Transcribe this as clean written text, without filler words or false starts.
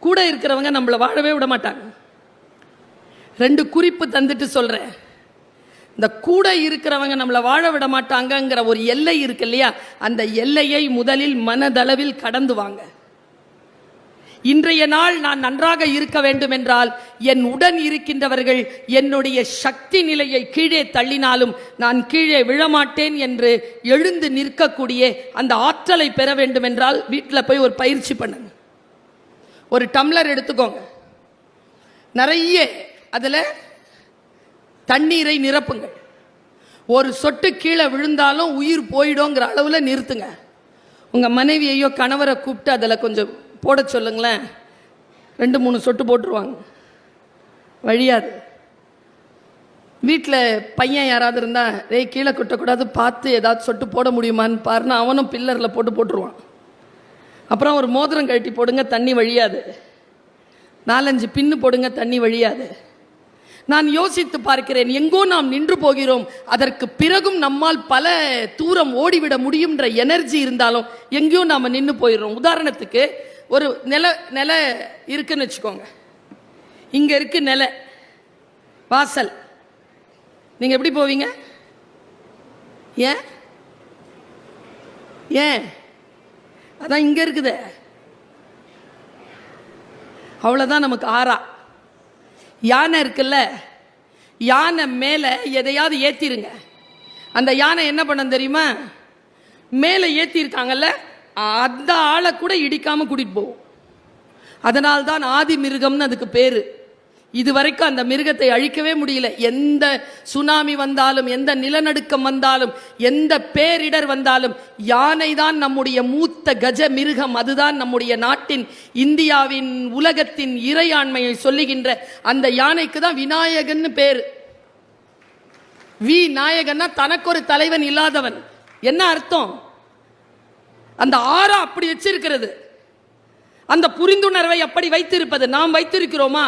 கூட இருக்கிறவங்க நம்மளை வாழவே விட மாட்டாங்க. 2 குறிப்பு தந்துட்டு சொல்றேன். இந்த கூட இருக்கிறவங்க நம்மளை வாழ விட மாட்டாங்கங்கிற ஒரு எல்லை இருக்கு இல்லையா, அந்த எல்லையை முதலில் மனதளவில் கடந்து வாங்க. இன்றைய நாள் நான் நன்றாக இருக்க வேண்டும் என்றால் என் உடன் இருக்கின்றவர்கள் என்னுடைய சக்தி நிலையை கீழே தள்ளினாலும் நான் கீழே விழமாட்டேன் என்று எழுந்து நிற்கக்கூடிய அந்த ஆற்றலை பெற வேண்டும் என்றால் வீட்டில் போய் ஒரு பயிற்சி பண்ணுங்க. ஒரு டம்ளர் எடுத்துக்கோங்க, நிறைய அதில் தண்ணீரை நிரப்புங்க. ஒரு சொட்டு கீழே விழுந்தாலும் உயிர் போயிடுங்கிற அளவில் நிறுத்துங்க. உங்கள் மனைவியையோ கணவரை கூப்பிட்டு அதில் கொஞ்சம் போட சொல்லுங்களேன். 2-3 சொட்டு போட்டுருவாங்க, வழியாது. வீட்டில் பையன் யாராவது இருந்தால் கீழே கொட்டக்கூடாது, பார்த்து ஏதாவது சொட்டு போட முடியுமான்னு பாருன்னா அவனும் பில்லரில் போட்டுருவான். அப்புறம் ஒரு மோதிரம் கழட்டி போடுங்க, தண்ணி வழியாது. 4-5 பின்னு போடுங்க, தண்ணி வழியாது. நான் யோசித்து பார்க்கிறேன், எங்கோ நாம் நின்று போகிறோம். அதற்கு பிறகும் நம்மால் பல தூரம் ஓடிவிட முடியும்ன்ற எனர்ஜி இருந்தாலும் எங்கேயோ நாம் நின்று போயிடுறோம். உதாரணத்துக்கு ஒரு நில இருக்குன்னு வச்சுக்கோங்க. இங்க இருக்கு நில வாசல், நீங்க எப்படி போவீங்க? ஏன் ஏன் அதான் இங்க இருக்குது, அவ்வளவுதான். நமக்கு ஆறா யானை இருக்குல்ல, யானை மேல எதையாவது ஏத்திருங்க. அந்த யானை என்ன பண்ண தெரியுமா? மேல ஏத்தி இருக்காங்கல்ல, அந்த ஆளை கூட இடிக்காம கூட்டிட்டு போகும். அதனால்தான் ஆதி மிருகம்னு அதுக்கு பேரு. இதுவரைக்கும் அந்த மிருகத்தை அழிக்கவே முடியல. எந்த சுனாமி வந்தாலும், எந்த நிலநடுக்கம் வந்தாலும், எந்த பேரிடர் வந்தாலும் யானை தான் நம்முடைய மூத்த கஜ மிருகம். அதுதான் நம்முடைய நாட்டின், இந்தியாவின், உலகத்தின் இறையாண்மையை சொல்லுகின்ற அந்த யானைக்கு தான் விநாயகன்னு பேரு. நாயகன்னா தனக்கு ஒரு தலைவன் இல்லாதவன். என்ன அர்த்தம்? அந்த ஆறா அப்படி வச்சிருக்கிறது, அந்த புரிந்துணர்வை அப்படி வைத்திருப்பது நாம் வைத்திருக்கிறோமா?